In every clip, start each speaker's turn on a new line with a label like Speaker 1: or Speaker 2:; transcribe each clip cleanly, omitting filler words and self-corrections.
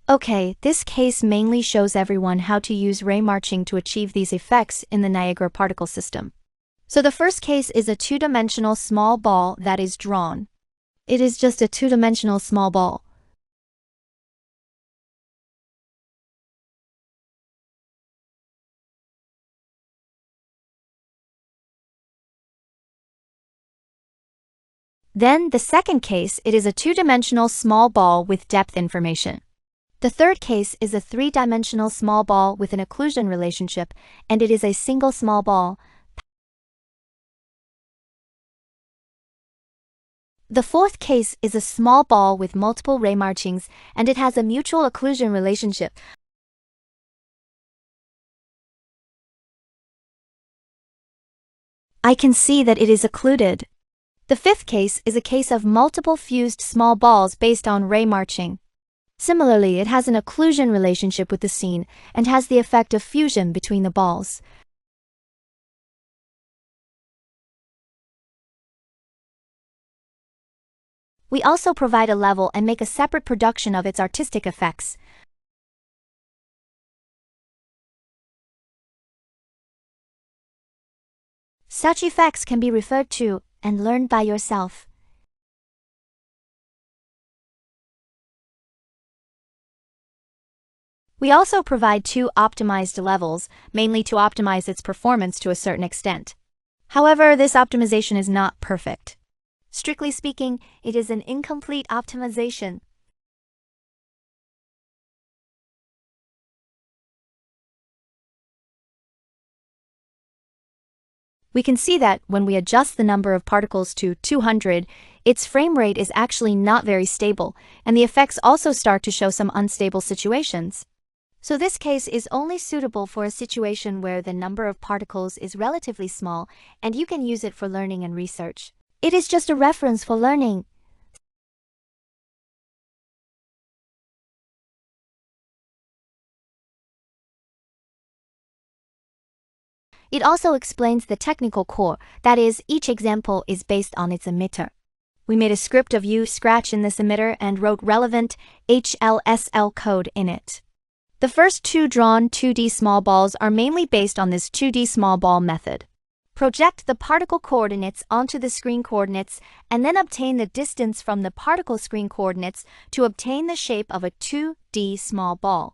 Speaker 1: Okay, this case mainly shows everyone how to use Raymarching to achieve these effects in the Niagara particle system. So the first case is a two-dimensional small ball that is drawn. It is just a two-dimensional small ball. Then the second case, it is a two-dimensional small ball with depth information. The third case is a three-dimensional small ball with an occlusion relationship, and it is a single small ball. The fourth case is a small ball with multiple Raymarchings, and it has a mutual occlusion relationship. I can see that it is occluded. The fifth case is a case of multiple fused small balls based on Raymarching. Similarly, it has an occlusion relationship with the scene and has the effect of fusion between the balls. We also provide a level and make a separate production of its artistic effects. Such effects can be referred to and learned by yourself. We also provide two optimized levels, mainly to optimize its performance to a certain extent. However, this optimization is not perfect. Strictly speaking, it is an incomplete optimization. We can see that when we adjust the number of particles to 200, its frame rate is actually not very stable, and the effects also start to show some unstable situations. So this case is only suitable for a situation where the number of particles is relatively small, and you can use it for learning and research. It is just a reference for learning. It also explains the technical core, that is, each example is based on its emitter. We made a script of U-Scratch in this emitter and wrote relevant HLSL code in it. The first two drawn 2D small balls are mainly based on this 2D small ball method. Project the particle coordinates onto the screen coordinates and then obtain the distance from the particle screen coordinates to obtain the shape of a 2D small ball.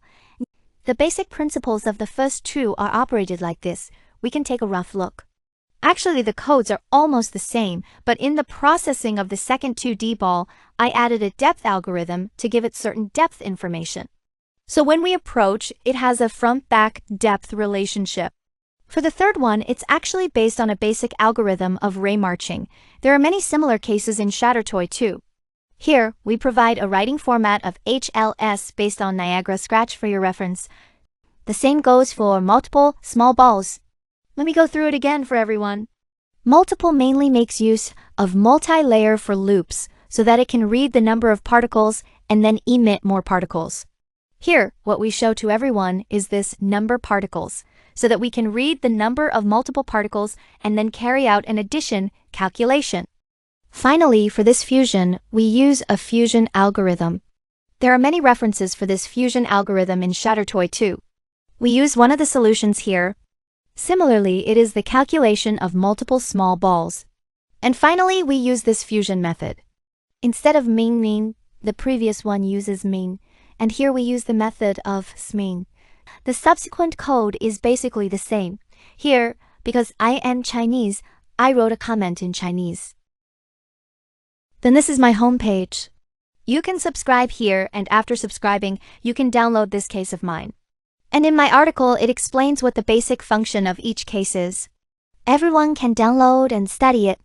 Speaker 1: The basic principles of the first two are operated like this. We can take a rough look. Actually, the codes are almost the same, but in the processing of the second 2D ball, I added a depth algorithm to give it certain depth information. So when we approach, it has a front-back depth relationship. For the third one, it's actually based on a basic algorithm of Raymarching. There are many similar cases in Shattertoy too. Here, we provide a writing format of HLS based on Niagara Scratch for your reference. The same goes for multiple small balls. Let me go through it again for everyone. Multiple mainly makes use of multi-layer for loops so that it can read the number of particles and then emit more particles. Here, what we show to everyone is this number particles, so that we can read the number of multiple particles and then carry out an addition calculation. Finally, for this fusion, we use a fusion algorithm. There are many references for this fusion algorithm in Shattertoy too. We use one of the solutions here. Similarly, it is the calculation of multiple small balls. And finally, we use this fusion method. Instead of mean, the previous one uses mean, and here we use the method of smean. The subsequent code is basically the same. Here, because I am Chinese, I wrote a comment in Chinese. Then this is my homepage. You can subscribe here, and after subscribing, you can download this case of mine. And in my article, it explains what the basic function of each case is. Everyone can download and study it.